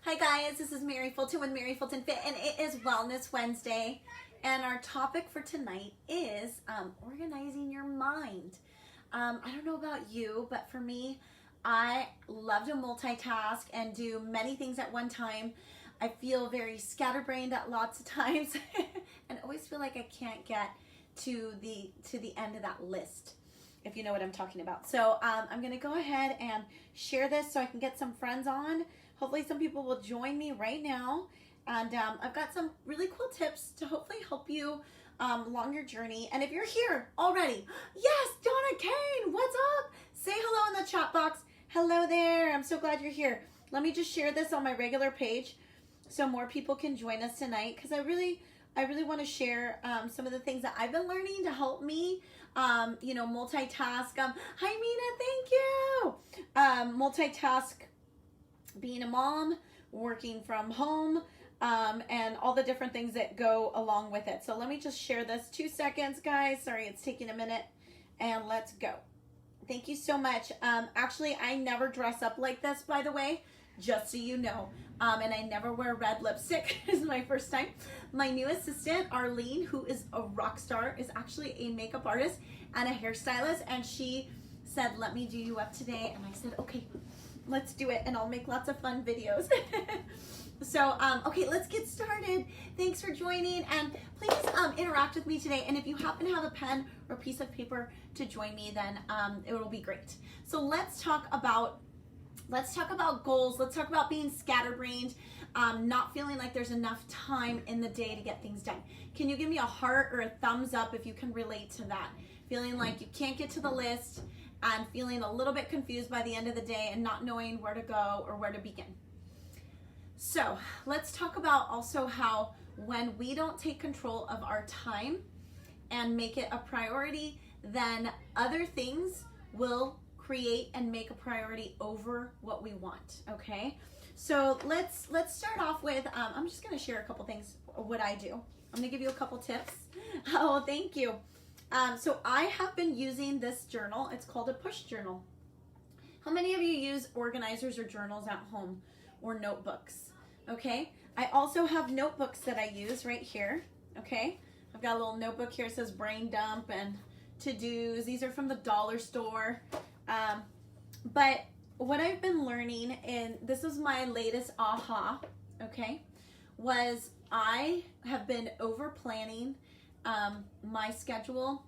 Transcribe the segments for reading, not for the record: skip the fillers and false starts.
Hi guys, this is Mary Fulton with Mary Fulton Fit, and it is Wellness Wednesday. And our topic for tonight is organizing your mind. I don't know about you, but for me, I love to multitask and do many things at one time. I feel very scatterbrained at lots of times and always feel like I can't get to the end of that list, if you know what I'm talking about. So I'm gonna go ahead and share this so I can get some friends on. Hopefully some people will join me right now. And I've got some really cool tips to hopefully help you along your journey. And if you're here already, yes, Donna Kane, what's up? Say hello in the chat box. Hello there, I'm so glad you're here. Let me just share this on my regular page so more people can join us tonight, because I really want to share some of the things that I've been learning to help me, multitask. Hi Mina, thank you. Multitask, being a mom, working from home, and all the different things that go along with it. So let me just share this. 2 seconds, guys. Sorry, it's taking a minute. And let's go. Thank you so much. Actually, I never dress up like this, by the way, just so you know. And I never wear red lipstick. This is my first time. My new assistant, Arlene, who is a rock star, is actually a makeup artist and a hairstylist. And she said, let me do you up today. And I said, okay, let's do it. And I'll make lots of fun videos. So, okay, let's get started. Thanks for joining, and please interact with me today. And if you happen to have a pen or piece of paper to join me, then it will be great. So let's talk about goals. Let's talk about being scatterbrained, not feeling like there's enough time in the day to get things done. Can you give me a heart or a thumbs up if you can relate to that? Feeling like you can't get to the list and feeling a little bit confused by the end of the day and not knowing where to go or where to begin. So let's talk about also how when we don't take control of our time and make it a priority, then other things will create and make a priority over what we want, okay? So let's start off with, I'm just gonna share a couple things of what I do. I'm gonna give you a couple tips. Oh, thank you. So I have been using this journal. It's called a push journal. How many of you use organizers or journals at home or notebooks? Okay, I also have notebooks that I use right here. Okay, I've got a little notebook here. It says brain dump and to-dos. These are from the dollar store. But what I've been learning, and this was my latest aha, okay, was I have been over planning my schedule,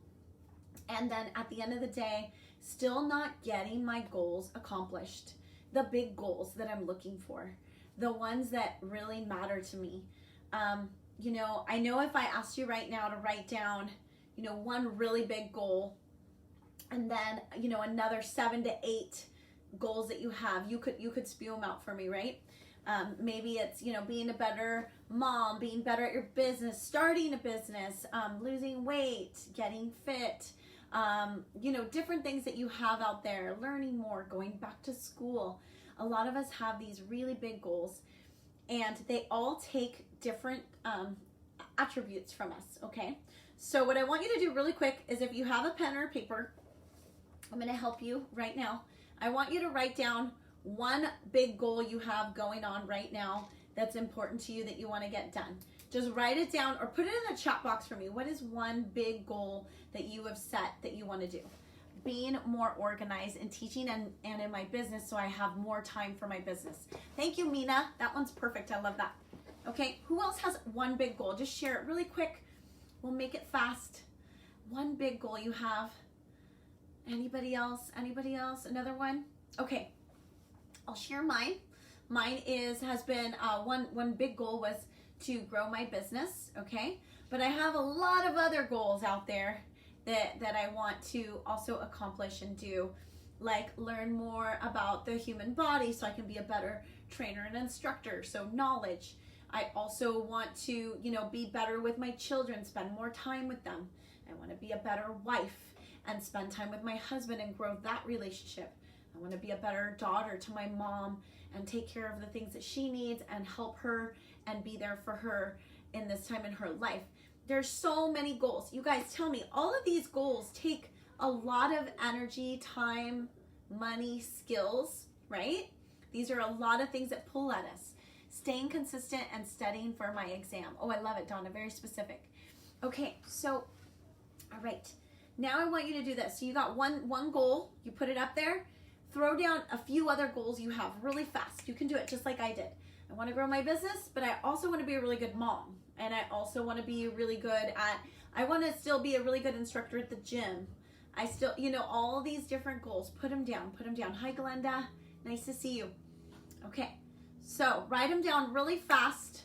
and then at the end of the day, still not getting my goals accomplished, the big goals that I'm looking for, the ones that really matter to me. I know if I asked you right now to write down, one really big goal, and then, another 7 to 8 goals that you have, you could spew them out for me, right? Maybe it's, being a better mom, being better at your business, starting a business, losing weight, getting fit, different things that you have out there, learning more, going back to school. A lot of us have these really big goals, and they all take different attributes from us, okay? So what I want you to do really quick is, if you have a pen or paper, I'm gonna help you right now. I want you to write down one big goal you have going on right now that's important to you that you wanna get done. Just write it down or put it in the chat box for me. What is one big goal that you have set that you wanna do? Being more organized in teaching and in my business, so I have more time for my business. Thank you, Mina. That one's perfect. I love that. Okay, who else has one big goal? Just share it really quick. We'll make it fast. One big goal you have. Anybody else? Anybody else? Another one? Okay, I'll share mine. Mine has been one big goal was to grow my business, okay? But I have a lot of other goals out there that I want to also accomplish and do, like learn more about the human body so I can be a better trainer and instructor, so knowledge. I also want to, be better with my children, spend more time with them. I want to be a better wife and spend time with my husband and grow that relationship. I want to be a better daughter to my mom and take care of the things that she needs and help her and be there for her in this time in her life. There's so many goals. You guys, tell me, all of these goals take a lot of energy, time, money, skills, right? These are a lot of things that pull at us. staying consistent and studying for my exam. Oh, I love it, Donna. Very specific. Okay, so, all right. Now I want you to do this. So you got one goal. You put it up there. Throw down a few other goals you have really fast. You can do it just like I did. I want to grow my business, but I also want to be a really good mom. And I also want to be really good at, I want to still be a really good instructor at the gym. I still, all these different goals. Put them down. Hi, Glenda. Nice to see you. Okay. So write them down really fast.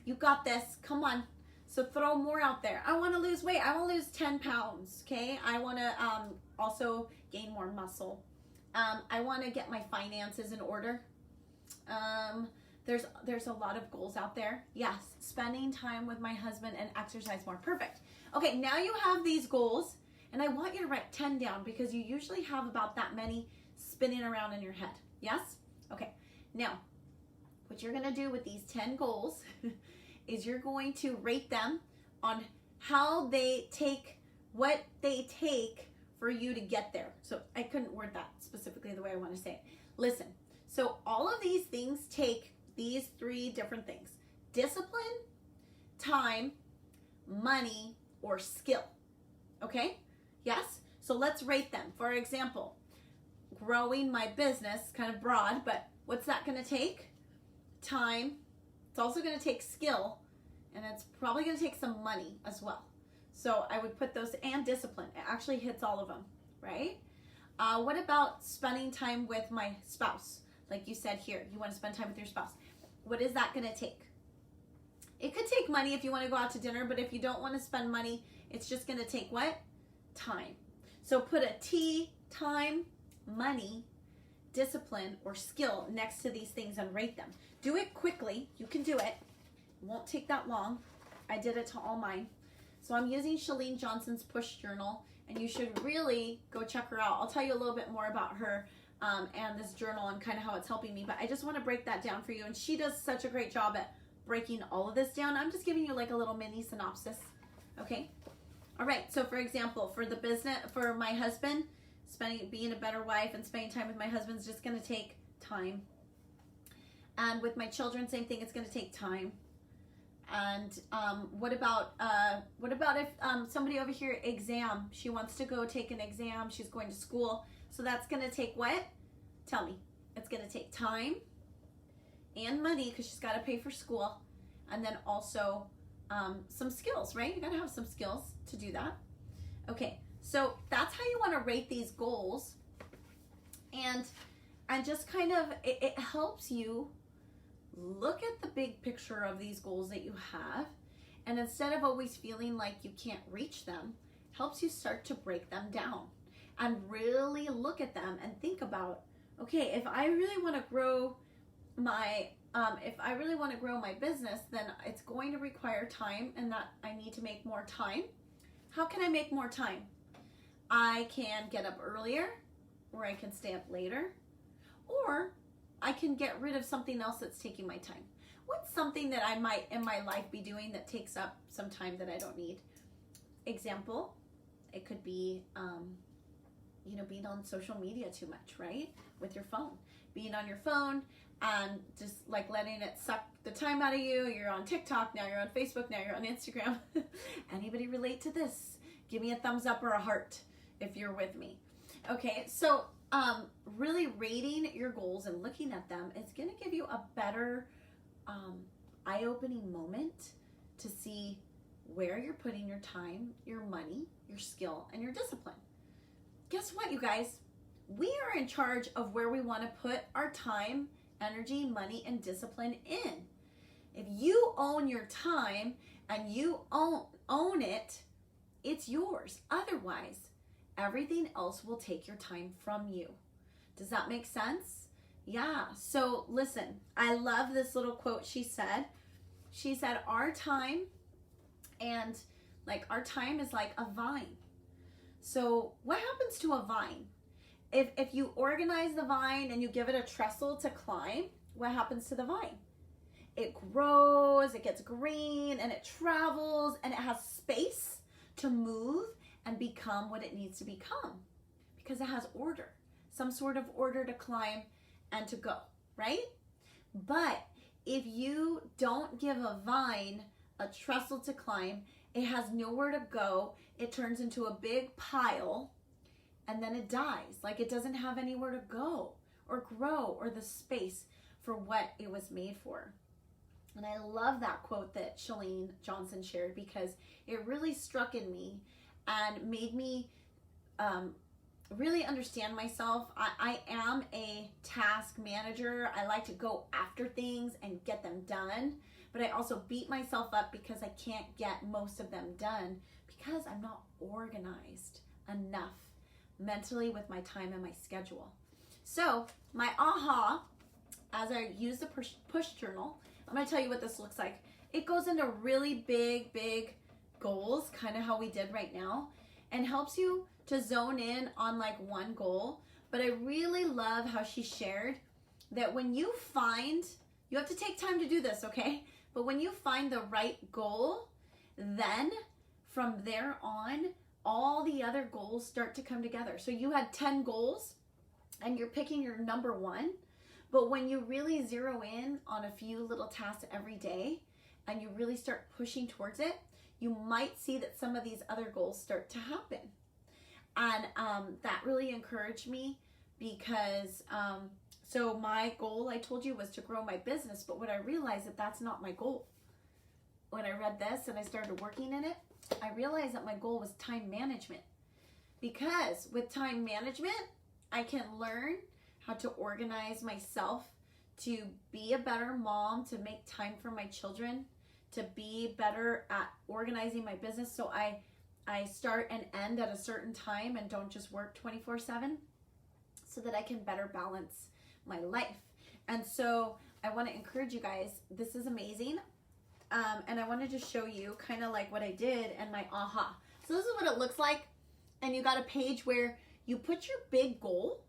You got this. Come on. So throw more out there. I want to lose weight. I want to lose 10 pounds. Okay. I want to also gain more muscle. I want to get my finances in order. There's a lot of goals out there. Yes. Spending time with my husband and exercise more. Perfect. Okay. Now you have these goals, and I want you to write 10 down because you usually have about that many spinning around in your head. Yes? Okay. Now, what you're going to do with these 10 goals is you're going to rate them on how they take, what they take for you to get there. So I couldn't word that specifically the way I want to say it. Listen, so all of these things take these 3 different things: discipline, time, money, or skill. Okay? Yes? So let's rate them. For example, growing my business, kind of broad, but what's that going to take? Time. It's also going to take skill, and it's probably going to take some money as well. So I would put those, and discipline. It actually hits all of them, right? What about spending time with my spouse? Like you said here, you want to spend time with your spouse. What is that going to take? It could take money if you want to go out to dinner, but if you don't want to spend money, it's just going to take what? Time. So put a T, time, money, discipline, or skill next to these things and rate them. Do it quickly. You can do it. It won't take that long. I did it to all mine. So I'm using Chalene Johnson's push journal, and you should really go check her out. I'll tell you a little bit more about her and this journal and kind of how it's helping me, but I just want to break that down for you. And she does such a great job at breaking all of this down. I'm just giving you like a little mini synopsis. Okay. All right. So for example, for the business, for my husband, being a better wife and spending time with my husband is just going to take time. And with my children, same thing. It's going to take time. And what about if somebody over here, exam, she wants to go take an exam, she's going to school, so that's going to take what? Tell me. It's going to take time and money because she's got to pay for school, and then also some skills, right? You got to have some skills to do that. Okay, so that's how you want to rate these goals, and just kind of it helps you look at the big picture of these goals that you have, and instead of always feeling like you can't reach them, helps you start to break them down and really look at them and think about, okay, if I really want to grow my business, then it's going to require time, and that I need to make more time. How can I make more time? I can get up earlier, or I can stay up later, or I can get rid of something else that's taking my time. What's something that I might in my life be doing that takes up some time that I don't need? Example, it could be, being on social media too much, right? With your phone. Being on your phone and just like letting it suck the time out of you. You're on TikTok, now you're on Facebook, now you're on Instagram. Anybody relate to this? Give me a thumbs up or a heart if you're with me. Okay, so really rating your goals and looking at them is going to give you a better eye-opening moment to see where you're putting your time, your money, your skill, and your discipline. Guess what, you guys? We are in charge of where we want to put our time, energy, money, and discipline in. If you own your time and you own it, it's yours. Otherwise, everything else will take your time from you. Does that make sense? Yeah. So listen, I love this little quote she said. She said, our time is like a vine. So what happens to a vine? If you organize the vine and you give it a trestle to climb, what happens to the vine? It grows, it gets green, and it travels, and it has space to move and become what it needs to become because it has order, some sort of order to climb and to go, right? But if you don't give a vine a trestle to climb, it has nowhere to go. It turns into a big pile and then it dies. Like it doesn't have anywhere to go or grow or the space for what it was made for. And I love that quote that Chalene Johnson shared because it really struck in me and made me really understand myself. I am a task manager. I like to go after things and get them done, but I also beat myself up because I can't get most of them done because I'm not organized enough mentally with my time and my schedule. So my aha, as I use the push journal, I'm going to tell you what this looks like. It goes into really big goals, kind of how we did right now, and helps you to zone in on like one goal. But I really love how she shared that when you find, you have to take time to do this, okay? But when you find the right goal, then from there on, all the other goals start to come together. So you had 10 goals and you're picking your number one. But when you really zero in on a few little tasks every day and you really start pushing towards it, you might see that some of these other goals start to happen. And that really encouraged me because, so my goal, I told you, was to grow my business, but what I realized that that's not my goal. When I read this and I started working in it, I realized that my goal was time management. Because with time management, I can learn how to organize myself, to be a better mom, to make time for my children, to be better at organizing my business so I start and end at a certain time and don't just work 24/7, so that I can better balance my life. And so I want to encourage you guys, this is amazing. And I wanted to show you kind of like what I did and my aha. So this is what it looks like. And you got a page where you put your big goal,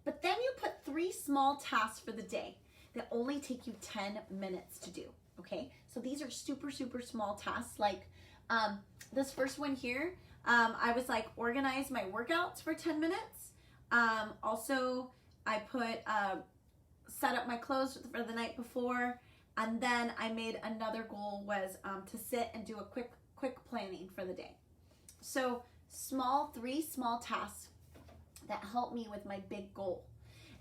but then you put 3 small tasks for the day that only take you 10 minutes to do, okay? So these are super small tasks. Like this first one here, I was like, organize my workouts for 10 minutes. Also, I put, set up my clothes for the night before. And then I made another goal was to sit and do a quick planning for the day. So 3 small tasks that helped me with my big goal.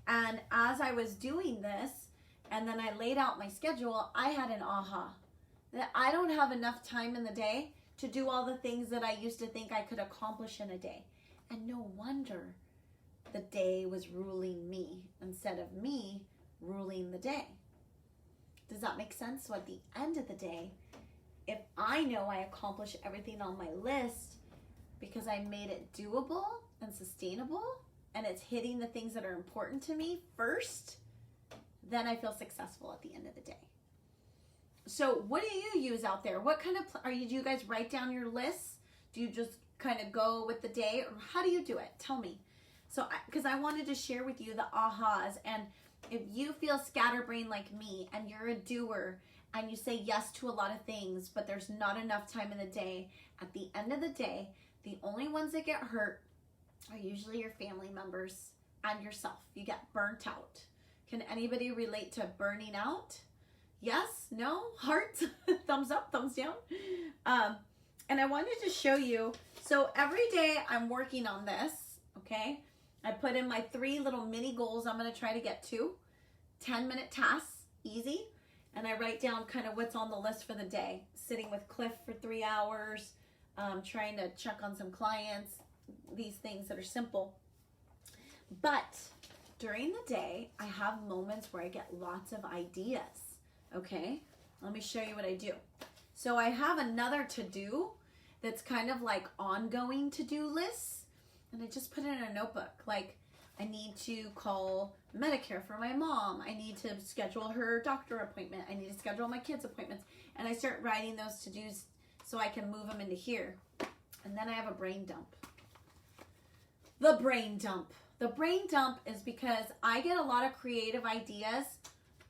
And as I was doing this, and then I laid out my schedule, I had an aha that I don't have enough time in the day to do all the things that I used to think I could accomplish in a day. And no wonder the day was ruling me instead of me ruling the day. Does that make sense? So at the end of the day, if I know I accomplished everything on my list because I made it doable and sustainable, and it's hitting the things that are important to me first, then I feel successful at the end of the day. So what do you use out there? What kind of, do you guys write down your lists? Do you just kind of go with the day, or how do you do it? Tell me. So, because I wanted to share with you the ahas, and if you feel scatterbrained like me and you're a doer and you say yes to a lot of things, but there's not enough time in the day, at the end of the day, the only ones that get hurt are usually your family members and yourself. You get burnt out. Can anybody relate to burning out? Yes? No? Heart? Thumbs up? Thumbs down? And I wanted to show you, so every day I'm working on this, okay? I put in my 3 little mini goals I'm going to try to get to. 10-minute tasks, easy. And I write down kind of what's on the list for the day. Sitting with Cliff for 3 hours, trying to check on some clients, these things that are simple. But during the day, I have moments where I get lots of ideas, okay? Let me show you what I do. So I have another to-do that's kind of like ongoing to-do lists. And I just put it in a notebook. Like, I need to call Medicare for my mom. I need to schedule her doctor appointment. I need to schedule my kids' appointments. And I start writing those to-dos so I can move them into here. And then I have a brain dump. The brain dump. The brain dump is because I get a lot of creative ideas,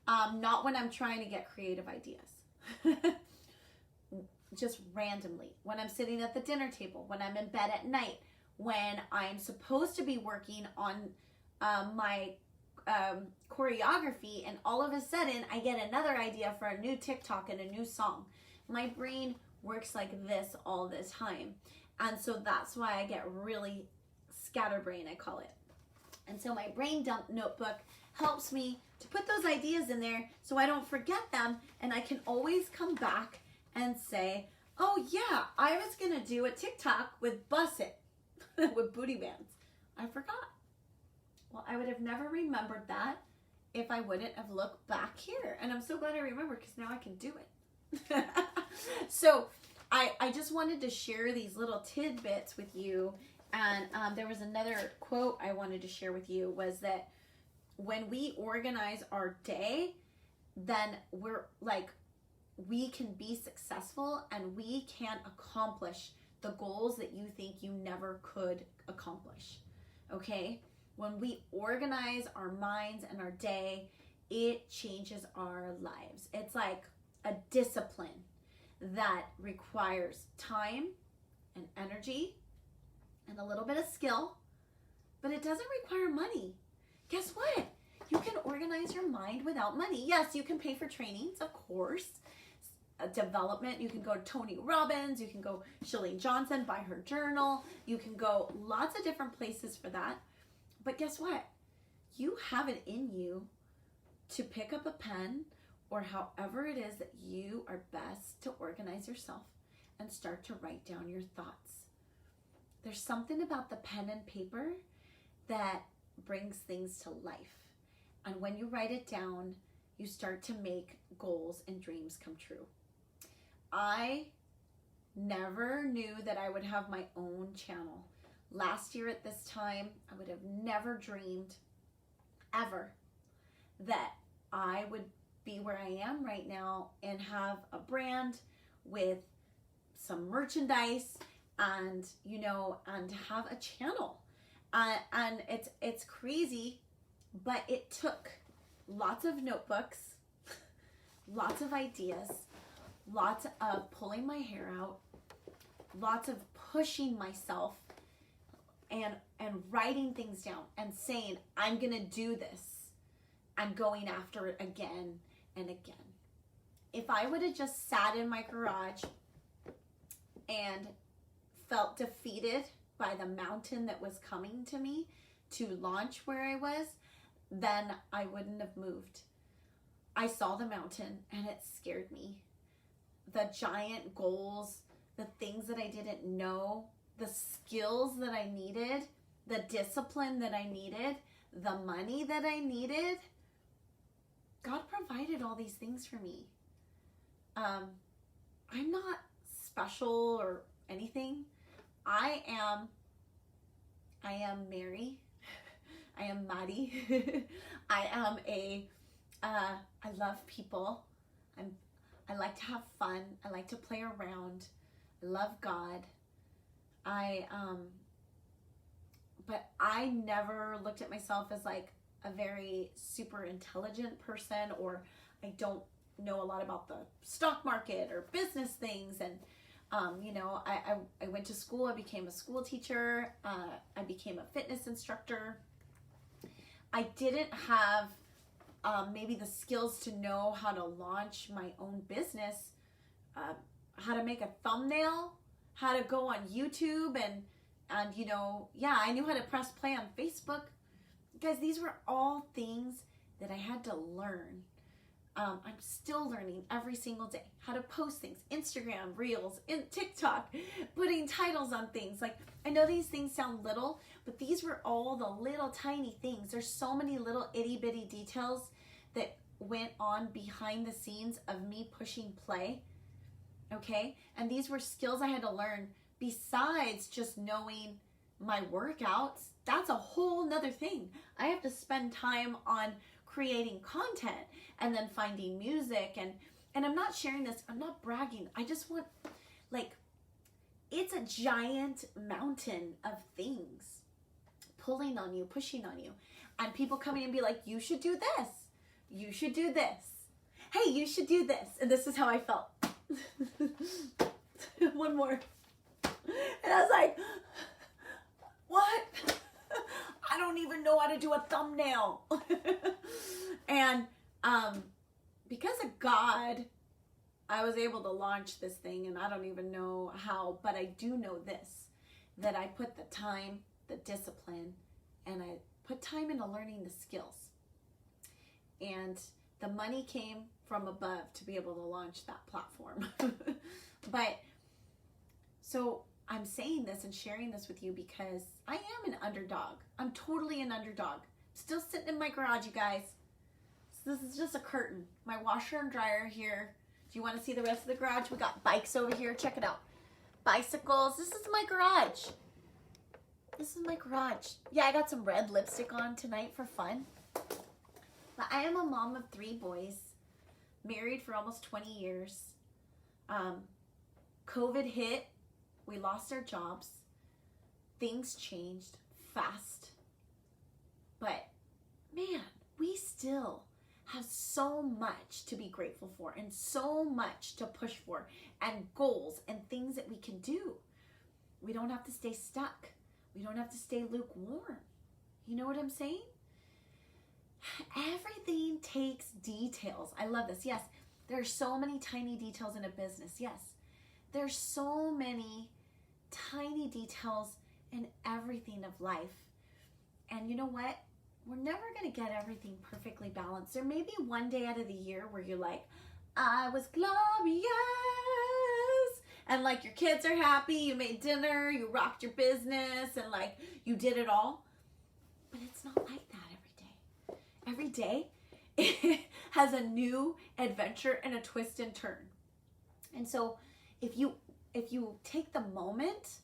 not when I'm trying to get creative ideas. Just randomly. When I'm sitting at the dinner table, when I'm in bed at night, when I'm supposed to be working on my choreography, and all of a sudden I get another idea for a new TikTok and a new song. My brain works like this all the time. And so that's why I get really scatterbrain, I call it. And so my brain dump notebook helps me to put those ideas in there so I don't forget them, and I can always come back and say, oh yeah, I was gonna do a TikTok with Bus It, with booty bands. I forgot. Well, I would have never remembered that if I wouldn't have looked back here. And I'm so glad I remembered, because now I can do it. So I just wanted to share these little tidbits with you. And there was another quote I wanted to share with you, was that when we organize our day, then we can be successful, and we can accomplish the goals that you think you never could accomplish. Okay? When we organize our minds and our day, it changes our lives. It's like a discipline that requires time and energy and a little bit of skill, but it doesn't require money. Guess what? You can organize your mind without money. Yes, you can pay for trainings, of course. Development, you can go to Tony Robbins, you can go Chalene Johnson, buy her journal, you can go lots of different places for that. But guess what? You have it in you to pick up a pen, or however it is that you are best to organize yourself, and start to write down your thoughts. There's something about the pen and paper that brings things to life. And when you write it down, you start to make goals and dreams come true. I never knew that I would have my own channel. Last year at this time, I would have never dreamed ever that I would be where I am right now and have a brand with some merchandise and, and have a channel. And it's crazy, but it took lots of notebooks, lots of ideas, lots of pulling my hair out, lots of pushing myself, and writing things down and saying, I'm gonna do this. I'm going after it again and again. If I would have just sat in my garage and felt defeated by the mountain that was coming to me to launch where I was, then I wouldn't have moved. I saw the mountain and it scared me. The giant goals, the things that I didn't know, the skills that I needed, the discipline that I needed, the money that I needed. God provided all these things for me. I'm not special or anything. I am Mary. I am Maddie. I love people. I like to have fun. I like to play around. I love God. But I never looked at myself as like a very super intelligent person, or I don't know a lot about the stock market or business things. And I went to school. I became a school teacher. I became a fitness instructor. I didn't have maybe the skills to know how to launch my own business, how to make a thumbnail, how to go on YouTube, and I knew how to press play on Facebook. Guys, these were all things that I had to learn. I'm still learning every single day how to post things, Instagram, Reels, TikTok, putting titles on things. Like, I know these things sound little, but these were all the little tiny things. There's so many little itty bitty details that went on behind the scenes of me pushing play. Okay? And these were skills I had to learn besides just knowing my workouts. That's a whole nother thing. I have to spend time on creating content and then finding music, and I'm not sharing this, I'm not bragging. I just want, it's a giant mountain of things pulling on you, pushing on you, and people coming and be like, you should do this, you should do this, hey, you should do this. And this is how I felt. One more. And I was like, what? I don't even know how to do a thumbnail. And because of God, I was able to launch this thing, and I don't even know how, but I do know this, that I put the time, the discipline, and I put time into learning the skills. And the money came from above to be able to launch that platform. But so I'm saying this and sharing this with you because I am an underdog. I'm totally an underdog. Still sitting in my garage, you guys. So this is just a curtain. My washer and dryer here. Do you want to see the rest of the garage? We got bikes over here. Check it out. Bicycles. This is my garage. This is my garage. Yeah, I got some red lipstick on tonight for fun. But I am a mom of 3 boys. Married for almost 20 years. COVID hit. We lost our jobs. Things changed fast. But man, we still have so much to be grateful for and so much to push for and goals and things that we can do. We don't have to stay stuck. We don't have to stay lukewarm. You know what I'm saying? Everything takes details. I love this. Yes, there are so many tiny details in a business. Yes, there's so many tiny details in everything of life. And you know what? We're never going to get everything perfectly balanced. There may be one day out of the year where you're like, I was glorious. And like your kids are happy, you made dinner, you rocked your business, and like you did it all. But it's not like that every day. Every day it has a new adventure and a twist and turn. And so if you take the moment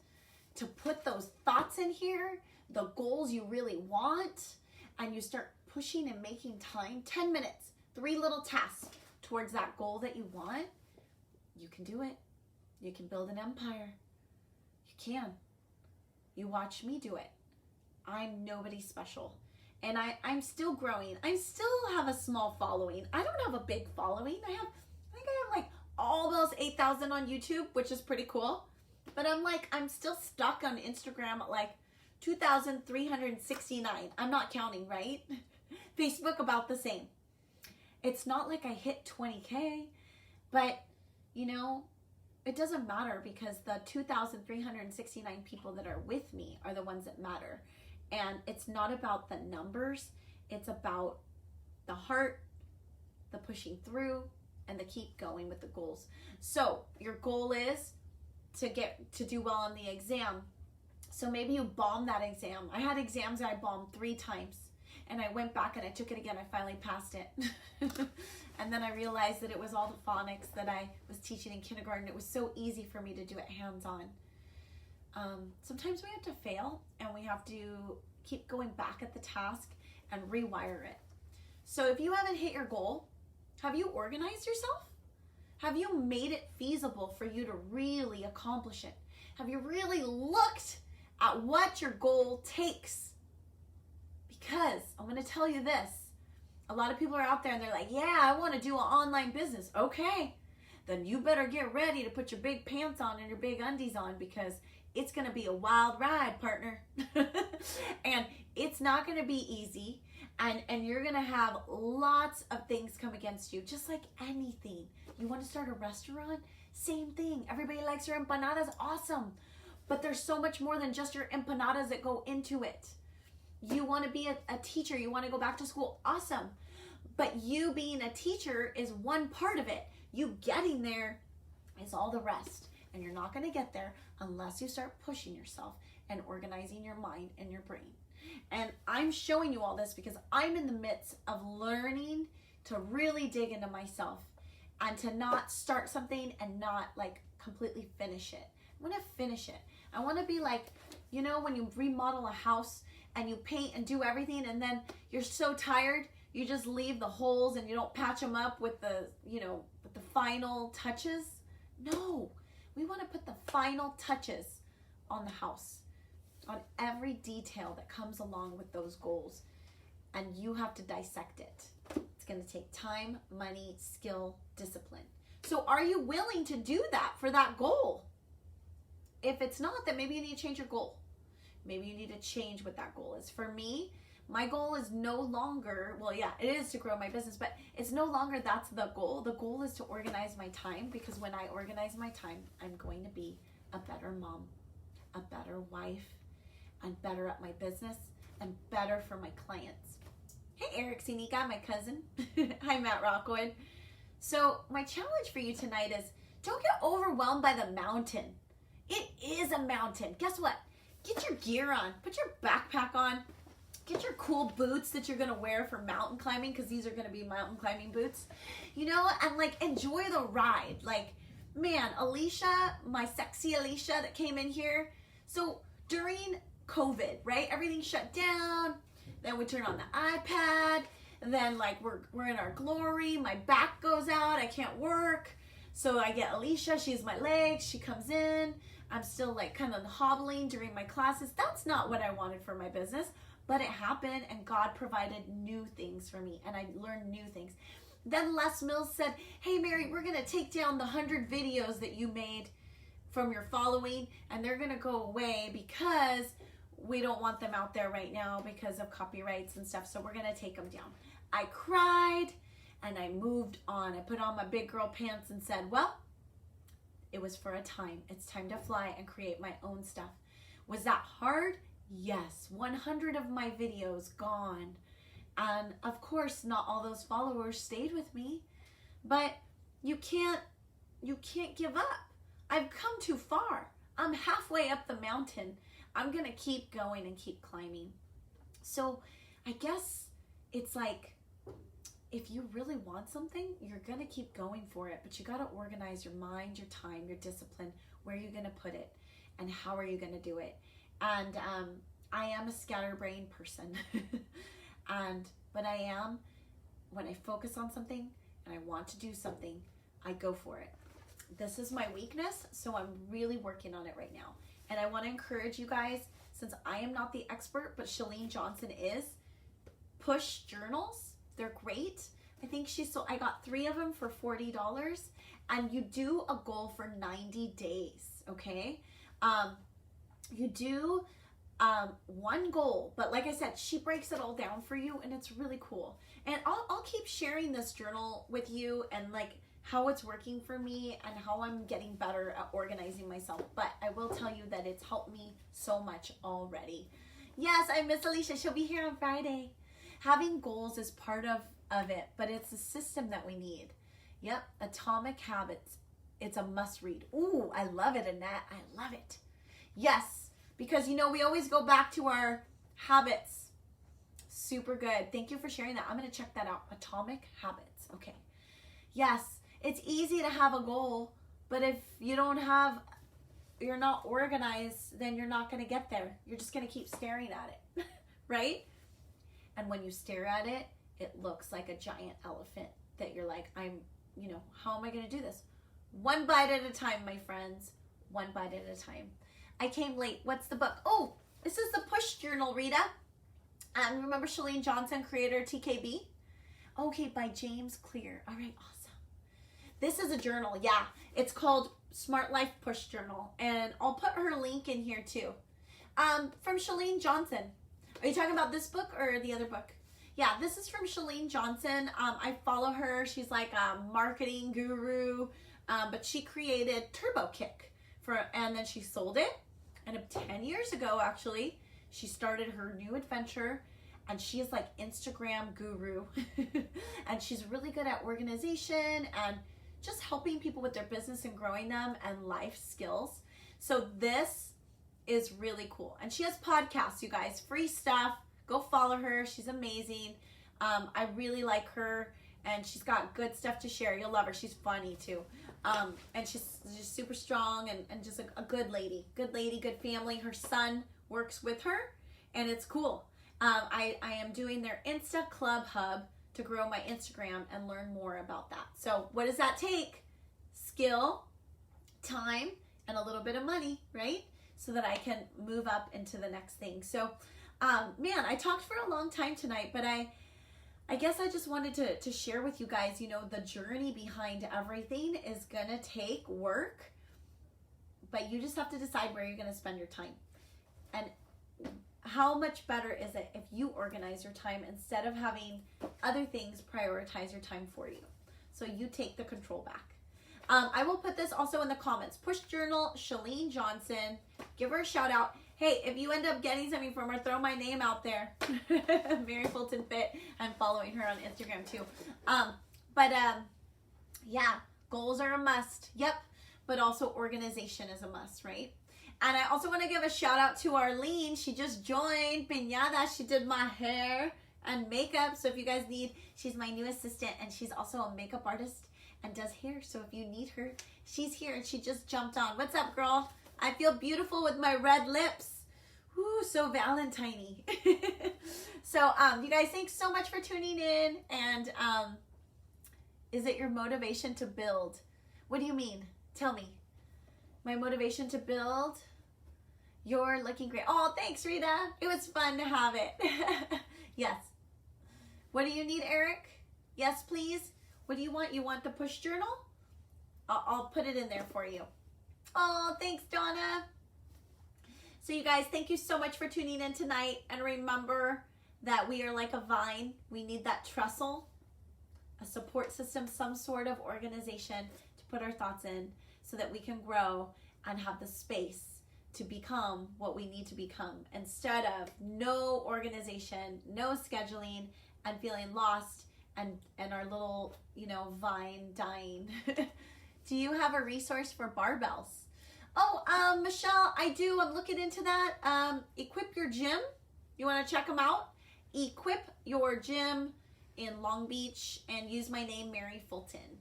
to put those thoughts in here, the goals you really want, and you start pushing and making time, 10 minutes, 3 little tasks towards that goal that you want, you can do it. You can build an empire. You can. You watch me do it. I'm nobody special. And I'm still growing. I still have a small following. I don't have a big following. I think I have like almost 8,000 on YouTube, which is pretty cool. But I'm still stuck on Instagram at like 2,369. I'm not counting, right? Facebook about the same. It's not like I hit 20K, but you know, it doesn't matter because the 2,369 people that are with me are the ones that matter. And it's not about the numbers. It's about the heart, the pushing through, and the keep going with the goals. So your goal is to do well on the exam. So maybe you bombed that exam. I had exams that I bombed 3 times. And I went back and I took it again. I finally passed it. And then I realized that it was all the phonics that I was teaching in kindergarten. It was so easy for me to do it hands-on. Sometimes we have to fail and we have to keep going back at the task and rewire it. So if you haven't hit your goal, have you organized yourself? Have you made it feasible for you to really accomplish it? Have you really looked at what your goal takes? Because I'm going to tell you this. A lot of people are out there and they're like, yeah, I want to do an online business. Okay, then you better get ready to put your big pants on and your big undies on because it's going to be a wild ride, partner. And it's not going to be easy. And you're going to have lots of things come against you, just like anything. You want to start a restaurant? Same thing. Everybody likes your empanadas. Awesome. But there's so much more than just your empanadas that go into it. You want to be a teacher. You want to go back to school. Awesome. But you being a teacher is one part of it. You getting there is all the rest. And you're not going to get there unless you start pushing yourself and organizing your mind and your brain. And I'm showing you all this because I'm in the midst of learning to really dig into myself and to not start something and not like completely finish it. I want to finish it. I want to be like, you know, when you remodel a house and you paint and do everything and then you're so tired, you just leave the holes and you don't patch them up with the, you know, with the final touches. No, we want to put the final touches on the house, on every detail that comes along with those goals. And you have to dissect it. It's going to take time, money, skill, discipline. So are you willing to do that for that goal? If it's not, then maybe you need to change your goal. Maybe you need to change what that goal is. For me, my goal is no longer, well, yeah, it is to grow my business, but it's no longer that's the goal. The goal is to organize my time, because when I organize my time, I'm going to be a better mom, a better wife, and better at my business, and better for my clients. Hey, Eric Sinica, my cousin. Hi, Matt Rockwood. So my challenge for you tonight is, don't get overwhelmed by the mountain. It is a mountain. Guess what? Get your gear on. Put your backpack on. Get your cool boots that you're going to wear for mountain climbing, because these are going to be mountain climbing boots. You know, and like enjoy the ride. Like, man, Alicia, my sexy Alicia that came in here. So during COVID, right? Everything shut down. Then we turn on the iPad. And then like we're in our glory. My back goes out. I can't work. So I get Alicia, she's my legs, she comes in. I'm still like kind of hobbling during my classes. That's not what I wanted for my business, but it happened, and God provided new things for me, and I learned new things. Then Les Mills said, hey Mary, we're gonna take down the 100 videos that you made from your following, and they're gonna go away because we don't want them out there right now because of copyrights and stuff, so we're gonna take them down. I cried. And I moved on. I put on my big girl pants and said, well, it was for a time. It's time to fly and create my own stuff. Was that hard? Yes. 100 of my videos gone. And of course, not all those followers stayed with me. But you can't give up. I've come too far. I'm halfway up the mountain. I'm going to keep going and keep climbing. So I guess it's like, if you really want something, you're going to keep going for it, but you got to organize your mind, your time, your discipline. Where are you going to put it, and how are you going to do it? And I am a scatterbrained person, but I am, when I focus on something and I want to do something, I go for it. This is my weakness, so I'm really working on it right now. And I want to encourage you guys, since I am not the expert, but Chalene Johnson is, push journals. They're great. I think I got 3 of them for $40, and you do a goal for 90 days, okay? You do one goal, but like I said, she breaks it all down for you, and it's really cool. And I'll keep sharing this journal with you, and like how it's working for me and how I'm getting better at organizing myself. But I will tell you that it's helped me so much already. Yes, I miss Alicia. She'll be here on Friday. Having goals is part of it, but it's a system that we need. Yep, Atomic Habits. It's a must read. Ooh, I love it, Annette. I love it. Yes, because you know, we always go back to our habits. Super good. Thank you for sharing that. I'm going to check that out. Atomic Habits. Okay. Yes, it's easy to have a goal, but if you're not organized, then you're not going to get there. You're just going to keep staring at it, right? And when you stare at it, it looks like a giant elephant that you're like, how am I going to do this? One bite at a time, my friends. One bite at a time. I came late. What's the book? Oh, this is the Push Journal, Rita. Remember Chalene Johnson, creator TKB? Okay, by James Clear. All right, awesome. This is a journal, yeah. It's called Smart Life Push Journal. And I'll put her link in here too. From Chalene Johnson. Are you talking about this book or the other book? Yeah, this is from Chalene Johnson. I follow her. She's like a marketing guru, but she created Turbo Kick and then she sold it. And 10 years ago, actually, she started her new adventure, and she is like Instagram guru. And she's really good at organization and just helping people with their business and growing them and life skills. So this is really cool. And she has podcasts, you guys, free stuff. Go follow her. She's amazing. I really like her, and she's got good stuff to share. You'll love her. She's funny too. And she's just super strong and just a good lady, good family. Her son works with her, and it's cool. I am doing their Insta Club Hub to grow my Instagram and learn more about that. So what does that take? Skill, time, and a little bit of money, right? So that I can move up into the next thing. So, man, I talked for a long time tonight, but I guess I just wanted to share with you guys, the journey behind everything is gonna take work, but you just have to decide where you're gonna spend your time. And how much better is it if you organize your time instead of having other things prioritize your time for you? So you take the control back. I will put this also in the comments. Push Journal, Chalene Johnson. Give her a shout out. Hey, if you end up getting something from her, throw my name out there. Mary Fulton Fit. I'm following her on Instagram too. Yeah, goals are a must. Yep. But also organization is a must, right? And I also want to give a shout out to Arlene. She just joined Piñada. She did my hair and makeup. So if you guys need, she's my new assistant, and she's also a makeup artist and does hair. So if you need her, she's here, and she just jumped on. What's up, girl? I feel beautiful with my red lips. Woo, so Valentine-y. So you guys, thanks so much for tuning in. And is it your motivation to build? What do you mean? Tell me. My motivation to build? You're looking great. Oh, thanks, Rita. It was fun to have it. Yes. What do you need, Eric? Yes, please. What do you want? You want the push journal? I'll put it in there for you. Oh, thanks, Donna. So you guys, thank you so much for tuning in tonight. And remember that we are like a vine. We need that trestle, a support system, some sort of organization to put our thoughts in so that we can grow and have the space to become what we need to become, instead of no organization, no scheduling, and feeling lost and our little, vine dying. Do you have a resource for barbells? Oh, Michelle, I do. I'm looking into that. Equip Your Gym. You want to check them out? Equip Your Gym in Long Beach, and use my name, Mary Fulton.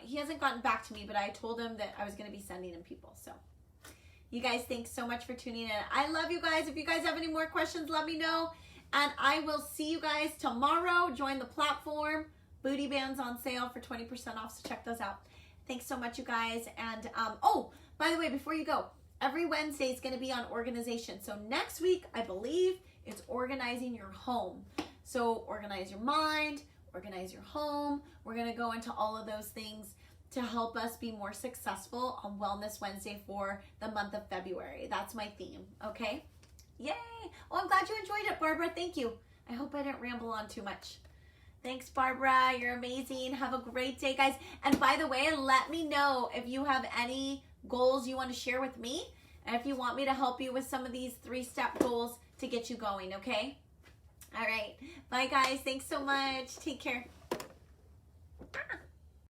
He hasn't gotten back to me, but I told him that I was going to be sending him people. So you guys, thanks so much for tuning in. I love you guys. If you guys have any more questions, let me know. And I will see you guys tomorrow. Join the platform. Booty bands on sale for 20% off, so check those out. Thanks so much, you guys. And oh, by the way, before you go, every Wednesday is going to be on organization. So next week, I believe, it's organizing your home. So organize your mind, organize your home. We're going to go into all of those things to help us be more successful on Wellness Wednesday for the month of February. That's my theme, okay? Yay! Oh, I'm glad you enjoyed it, Barbara. Thank you. I hope I didn't ramble on too much. Thanks, Barbara. You're amazing. Have a great day, guys. And by the way, let me know if you have any goals you want to share with me, and if you want me to help you with some of these 3-step goals to get you going, okay? All right. Bye, guys. Thanks so much. Take care.